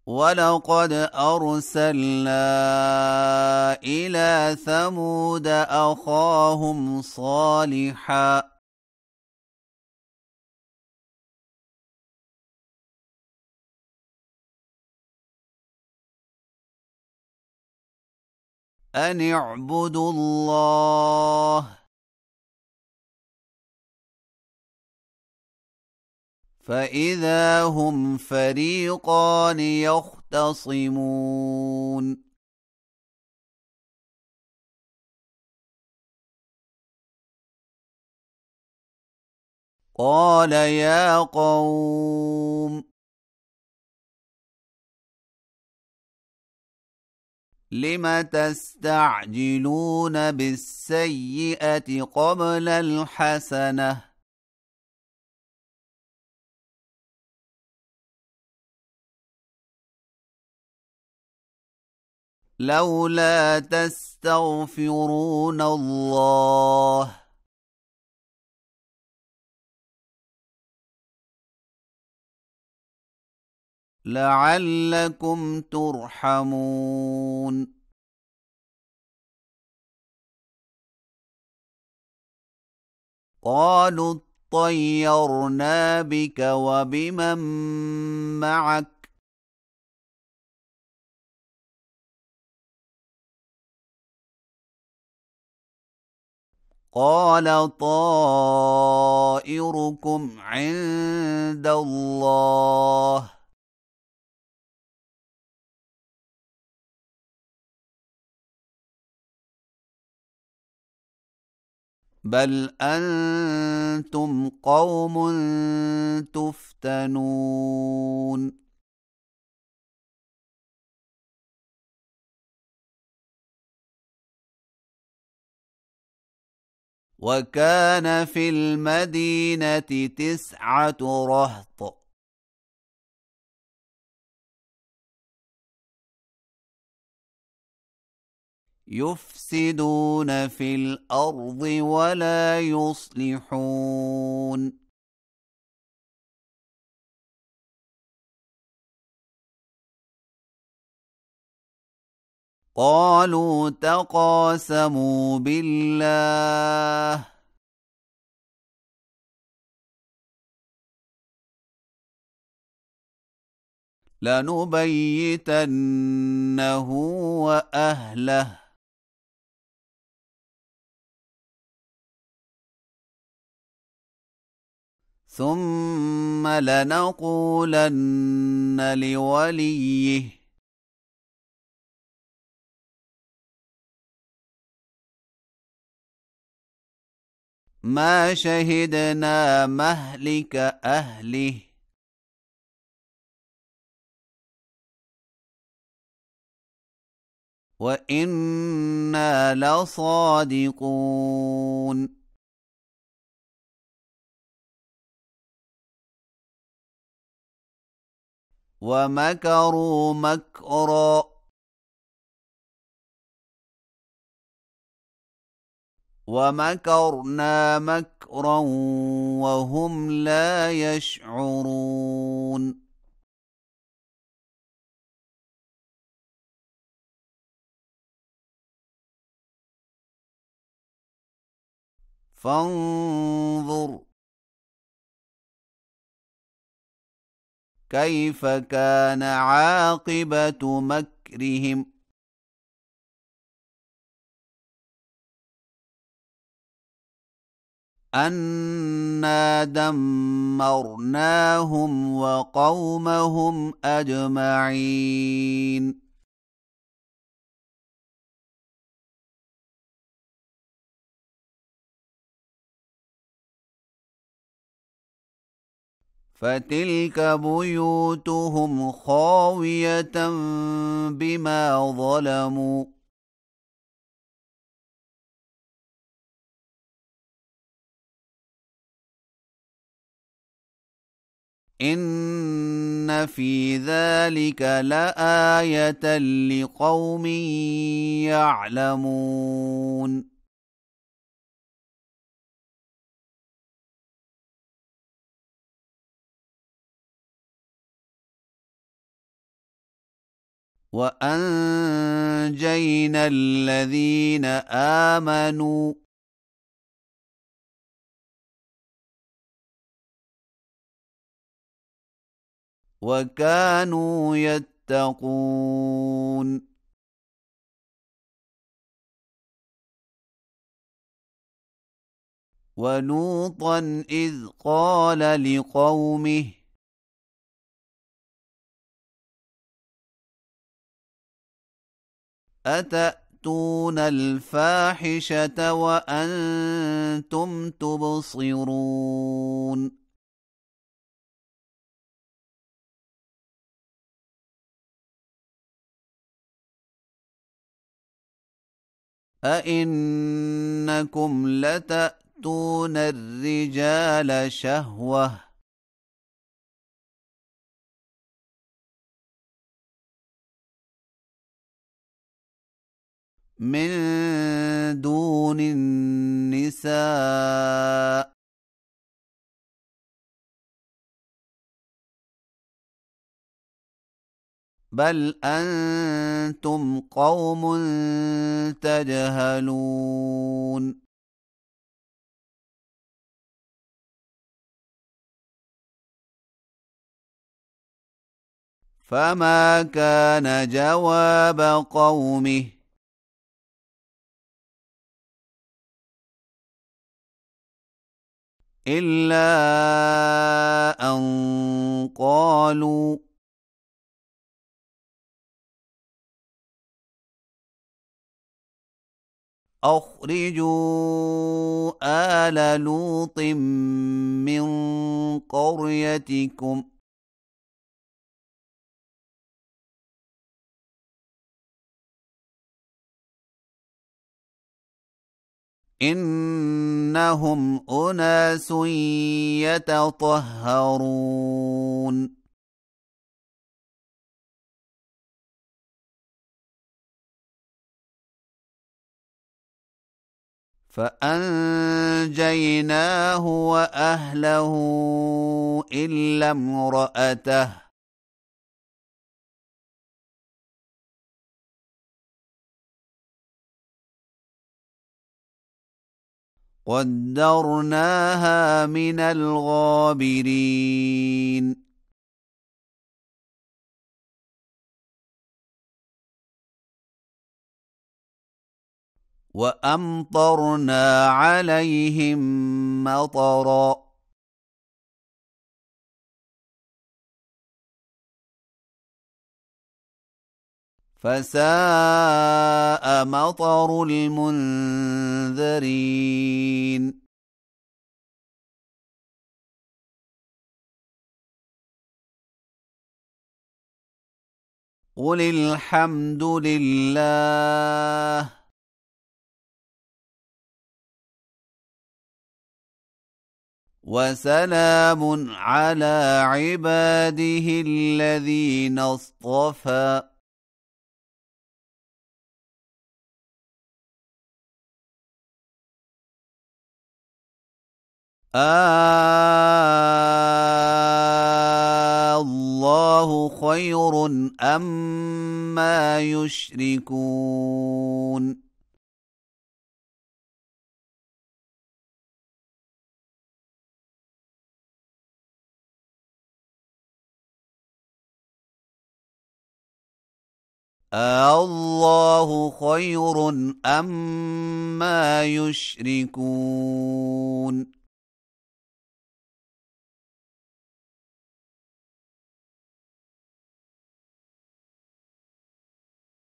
ولقد أرسلنا إلى ثمود أخاهم صالحا أن اعبدوا الله فإذا هم فريقان يختصمون قال يا قوم لم تستعجلون بالسيئة قبل الحسنة لولا تستغفرون الله لعلكم ترحمون قالوا اطيرنا بك وبمن معك قال طائركم عند الله بل أنتم قوم تفتنون وكان في المدينة 9 رهط يفسدون في الأرض ولا يصلحون قالوا تقاسموا بالله لنبيتنه وأهله ثم لنقولن لوليه ما شهدنا مهلك أهله وإنا لصادقون ومكروا مكرا ومكرنا مكرا وهم لا يشعرون فانظر كيف كان عاقبة مكرهم أنا دمرناهم وقومهم أجمعين فتلك بيوتهم خاوية بما ظلموا إن في ذلك لآية لقوم يعلمون وأنجينا الذين آمنوا وكانوا يتقون ولوطا إذ قال لقومه أتأتون الفاحشة وأنتم تبصرون أئنكم لتأتون الرجال شهوة من دون النساء بل أنتم قوم تجهلون فما كان جواب قومه إلا أن قالوا أخرجوا آل لوط من قريتكم إنهم أناس يتطهرون فأنجيناه وأهله إلا امرأته قدرناها من الغابرين وأمطرنا عليهم مطرا فساء مطر المنذرين قل الحمد لله وسلام على عباده الذين اصطفى الله خير أما يشركون الله خير أما يشركون